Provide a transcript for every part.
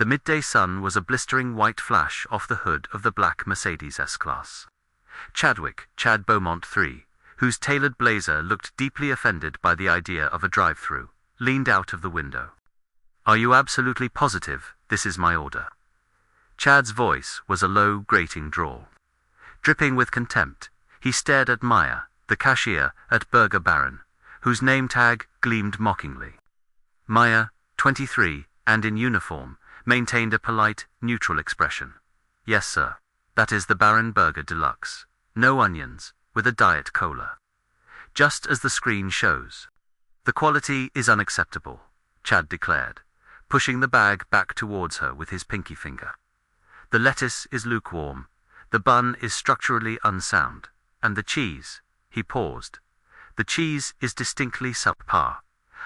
The midday sun was a blistering white flash off the hood of the black Mercedes S-Class. Chadwick, Chad Beaumont III, whose tailored blazer looked deeply offended by the idea of a drive-thru, leaned out of the window. "Are you absolutely positive this is my order?" Chad's voice was a low, grating drawl. Dripping with contempt, he stared at Maya, the cashier at Burger Baron, whose name tag gleamed mockingly. Maya, 23, and in uniform, maintained a polite, neutral expression. "Yes, sir. That is the Baron Burger Deluxe. No onions, with a diet cola. Just as the screen shows." "The quality is unacceptable," Chad declared, pushing the bag back towards her with his pinky finger. "The lettuce is lukewarm, the bun is structurally unsound, and the cheese," he paused, "the cheese is distinctly subpar.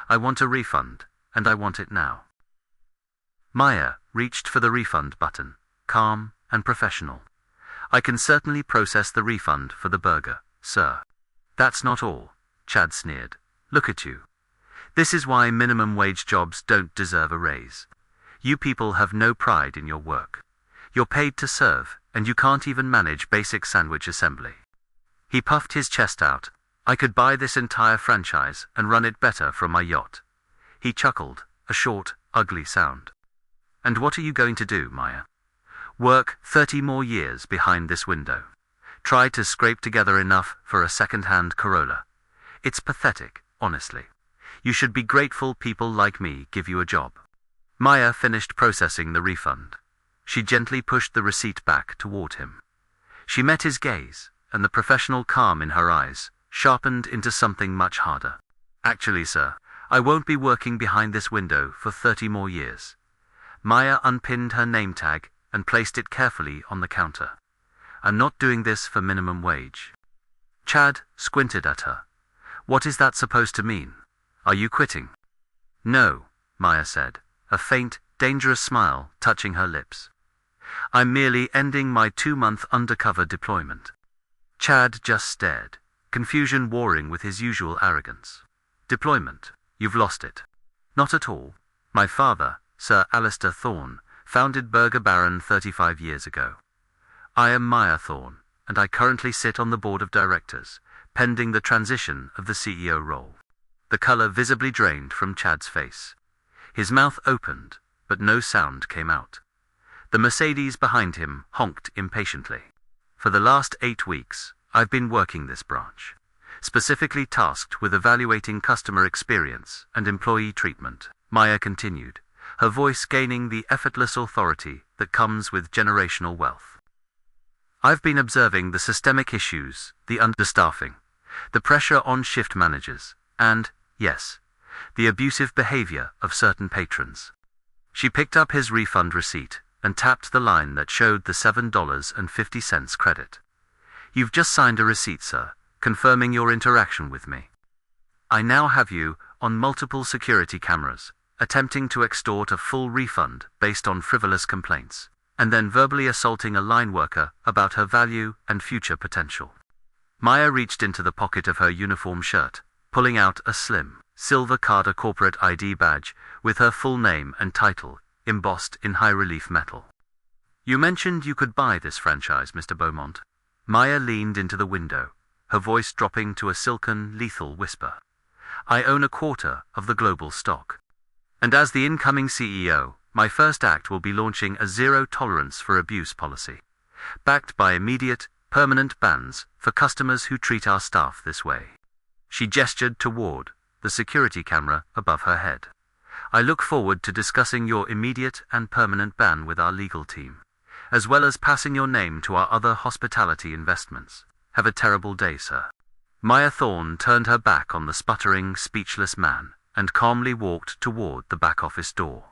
I want a refund, and I want it now." Maya reached for the refund button, calm and professional. "I can certainly process the refund for the burger, sir." "That's not all," Chad sneered. "Look at you. This is why minimum wage jobs don't deserve a raise. You people have no pride in your work. You're paid to serve, and you can't even manage basic sandwich assembly." He puffed his chest out. "I could buy this entire franchise and run it better from my yacht." He chuckled, a short, ugly sound. "And what are you going to do, Maya? Work 30 more years behind this window? Try to scrape together enough for a second-hand Corolla? It's pathetic, honestly. You should be grateful people like me give you a job." Maya finished processing the refund. She gently pushed the receipt back toward him. She met his gaze, and the professional calm in her eyes sharpened into something much harder. "Actually, sir, I won't be working behind this window for 30 more years." Maya unpinned her name tag and placed it carefully on the counter. "I'm not doing this for minimum wage." Chad squinted at her. "What is that supposed to mean? Are you quitting?" "No," Maya said, a faint, dangerous smile touching her lips. "I'm merely ending my 2-month undercover deployment." Chad just stared, confusion warring with his usual arrogance. "Deployment? You've lost it." "Not at all. My father, Sir Alistair Thorne, founded Burger Baron 35 years ago. I am Maya Thorne, and I currently sit on the board of directors, pending the transition of the CEO role." The color visibly drained from Chad's face. His mouth opened, but no sound came out. The Mercedes behind him honked impatiently. "For the last 8 weeks, I've been working this branch, specifically tasked with evaluating customer experience and employee treatment," Maya continued, her voice gaining the effortless authority that comes with generational wealth. "I've been observing the systemic issues, the understaffing, the pressure on shift managers, and, yes, the abusive behavior of certain patrons." She picked up his refund receipt and tapped the line that showed the $7.50 credit. "You've just signed a receipt, sir, confirming your interaction with me. I now have you on multiple security cameras, attempting to extort a full refund based on frivolous complaints, and then verbally assaulting a line worker about her value and future potential." Maya reached into the pocket of her uniform shirt, pulling out a slim, silver Carter corporate ID badge with her full name and title embossed in high-relief metal. "You mentioned you could buy this franchise, Mr. Beaumont." Maya leaned into the window, her voice dropping to a silken, lethal whisper. "I own a quarter of the global stock. And as the incoming CEO, my first act will be launching a zero-tolerance for abuse policy, backed by immediate, permanent bans for customers who treat our staff this way." She gestured toward the security camera above her head. "I look forward to discussing your immediate and permanent ban with our legal team, as well as passing your name to our other hospitality investments. Have a terrible day, sir." Maya Thorne turned her back on the sputtering, speechless man and calmly walked toward the back office door.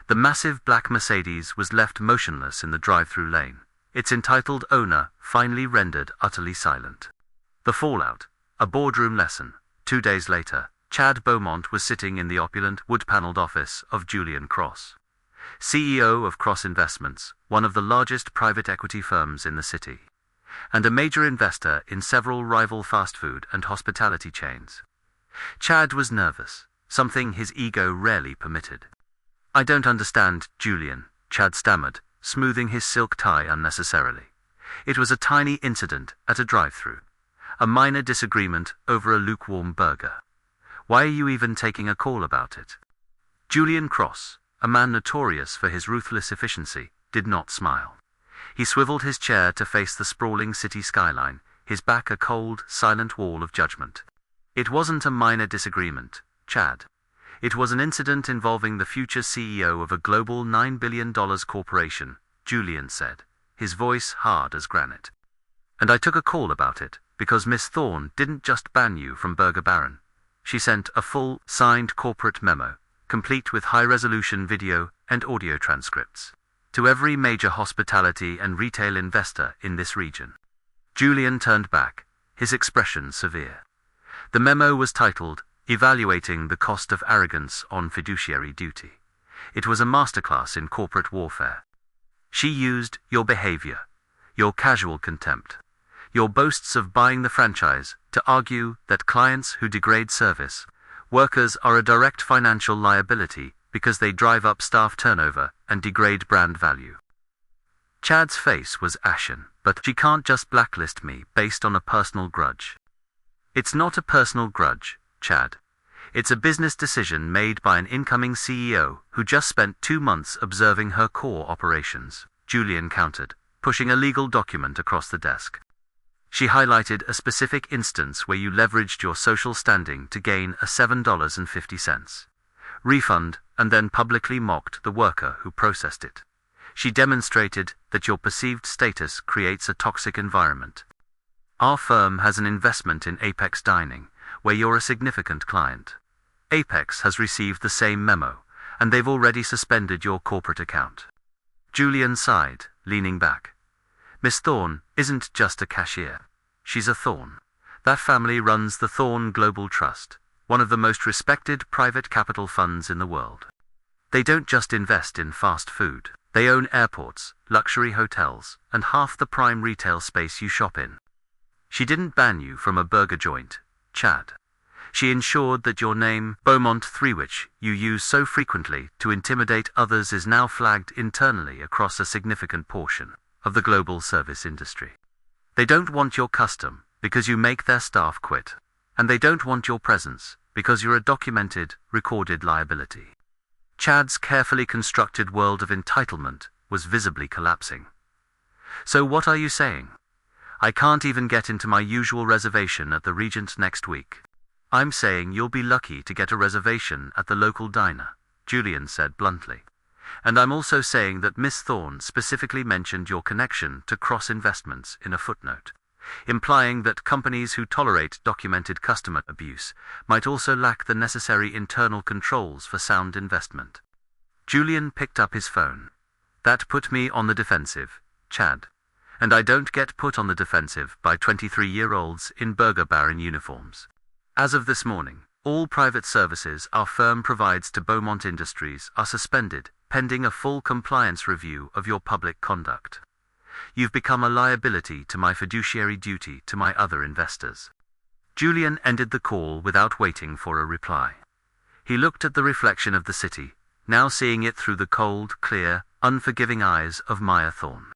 The massive black Mercedes was left motionless in the drive-thru lane, its entitled owner finally rendered utterly silent. The fallout, a boardroom lesson. 2 days later, Chad Beaumont was sitting in the opulent, wood-paneled office of Julian Cross, CEO of Cross Investments, one of the largest private equity firms in the city, and a major investor in several rival fast food and hospitality chains. Chad was nervous, something his ego rarely permitted. I don't understand, Julian, Chad stammered, smoothing his silk tie unnecessarily. It was a tiny incident at a drive-thru. A minor disagreement over a lukewarm burger. Why are you even taking a call about it? Julian Cross, a man notorious for his ruthless efficiency, did not smile. He swiveled his chair to face the sprawling city skyline, his back a cold, silent wall of judgment. It wasn't a minor disagreement, Chad. It was an incident involving the future CEO of a global $9 billion corporation, Julian said, his voice hard as granite. And I took a call about it, because Miss Thorne didn't just ban you from Burger Baron. She sent a full, signed corporate memo, complete with high-resolution video and audio transcripts, to every major hospitality and retail investor in this region. Julian turned back, his expression severe. The memo was titled, Evaluating the Cost of Arrogance on Fiduciary Duty. It was a masterclass in corporate warfare. She used your behavior, your casual contempt, your boasts of buying the franchise to argue that clients who degrade service workers are a direct financial liability because they drive up staff turnover and degrade brand value. Chad's face was ashen, but she can't just blacklist me based on a personal grudge. It's not a personal grudge, Chad. It's a business decision made by an incoming CEO who just spent 2 months observing her core operations, Julian countered, pushing a legal document across the desk. She highlighted a specific instance where you leveraged your social standing to gain a $7.50 refund and then publicly mocked the worker who processed it. She demonstrated that your perceived status creates a toxic environment. Our firm has an investment in Apex Dining, where you're a significant client. Apex has received the same memo, and they've already suspended your corporate account. Julian sighed, leaning back. Miss Thorne isn't just a cashier. She's a Thorne. That family runs the Thorne Global Trust, one of the most respected private capital funds in the world. They don't just invest in fast food. They own airports, luxury hotels, and half the prime retail space you shop in. She didn't ban you from a burger joint, Chad. She ensured that your name, Beaumont III, which you use so frequently to intimidate others, is now flagged internally across a significant portion of the global service industry. They don't want your custom because you make their staff quit, and they don't want your presence because you're a documented, recorded liability. Chad's carefully constructed world of entitlement was visibly collapsing. So what are you saying? I can't even get into my usual reservation at the Regent next week. I'm saying you'll be lucky to get a reservation at the local diner, Julian said bluntly. And I'm also saying that Miss Thorne specifically mentioned your connection to Cross Investments in a footnote, implying that companies who tolerate documented customer abuse might also lack the necessary internal controls for sound investment. Julian picked up his phone. That put me on the defensive, Chad. And I don't get put on the defensive by 23-year-olds in Burger Baron uniforms. As of this morning, all private services our firm provides to Beaumont Industries are suspended, pending a full compliance review of your public conduct. You've become a liability to my fiduciary duty to my other investors. Julian ended the call without waiting for a reply. He looked at the reflection of the city, now seeing it through the cold, clear, unforgiving eyes of Maya Thorne.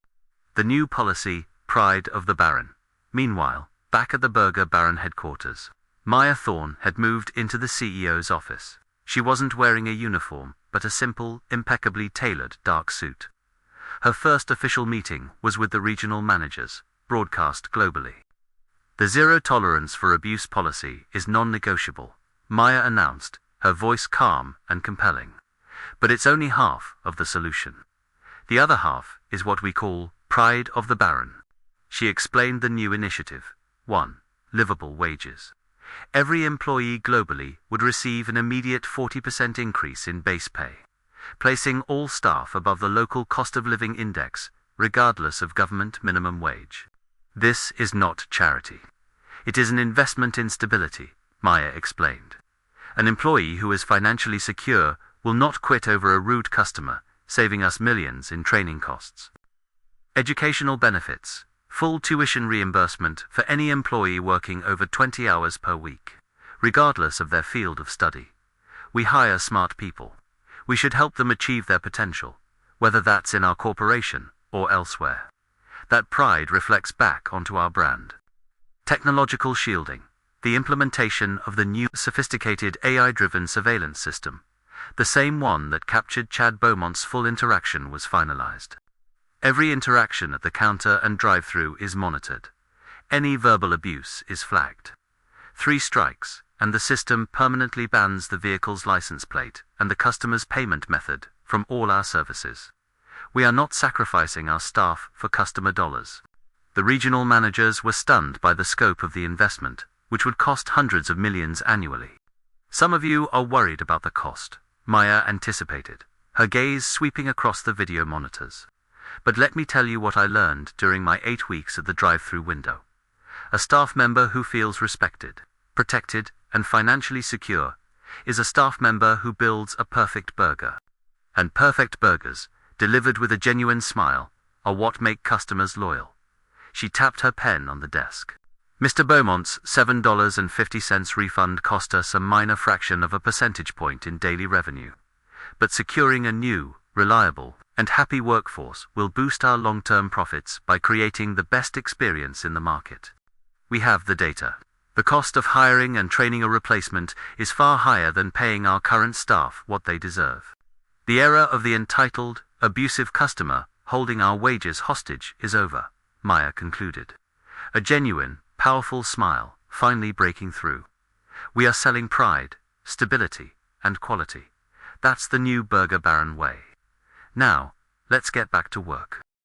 The new policy, Pride of the Baron. Meanwhile, back at the Burger Baron headquarters, Maya Thorne had moved into the CEO's office. She wasn't wearing a uniform, but a simple, impeccably tailored dark suit. Her first official meeting was with the regional managers, broadcast globally. The zero tolerance for abuse policy is non-negotiable, Maya announced, her voice calm and compelling. But it's only half of the solution. The other half is what we call Pride of the Baron. She explained the new initiative. 1. Livable wages. Every employee globally would receive an immediate 40% increase in base pay, placing all staff above the local cost of living index, regardless of government minimum wage. This is not charity. It is an investment in stability, Maya explained. An employee who is financially secure will not quit over a rude customer, saving us millions in training costs. Educational benefits. Full tuition reimbursement for any employee working over 20 hours per week, regardless of their field of study. We hire smart people. We should help them achieve their potential, whether that's in our corporation or elsewhere. That pride reflects back onto our brand. Technological shielding. The implementation of the new sophisticated AI-driven surveillance system, the same one that captured Chad Beaumont's full interaction, was finalized. Every interaction at the counter and drive-thru is monitored. Any verbal abuse is flagged. 3 strikes, and the system permanently bans the vehicle's license plate and the customer's payment method from all our services. We are not sacrificing our staff for customer dollars. The regional managers were stunned by the scope of the investment, which would cost hundreds of millions annually. Some of you are worried about the cost, Maya anticipated, her gaze sweeping across the video monitors. But let me tell you what I learned during my 8 weeks at the drive-thru window. A staff member who feels respected, protected, and financially secure is a staff member who builds a perfect burger. And perfect burgers, delivered with a genuine smile, are what make customers loyal. She tapped her pen on the desk. Mr. Beaumont's $7.50 refund cost us a minor fraction of a percentage point in daily revenue. But securing a new, reliable, and happy workforce will boost our long-term profits by creating the best experience in the market. We have the data. The cost of hiring and training a replacement is far higher than paying our current staff what they deserve. The era of the entitled, abusive customer holding our wages hostage is over, Maya concluded. A genuine, powerful smile finally breaking through. We are selling pride, stability, and quality. That's the new Burger Baron way. Now, let's get back to work.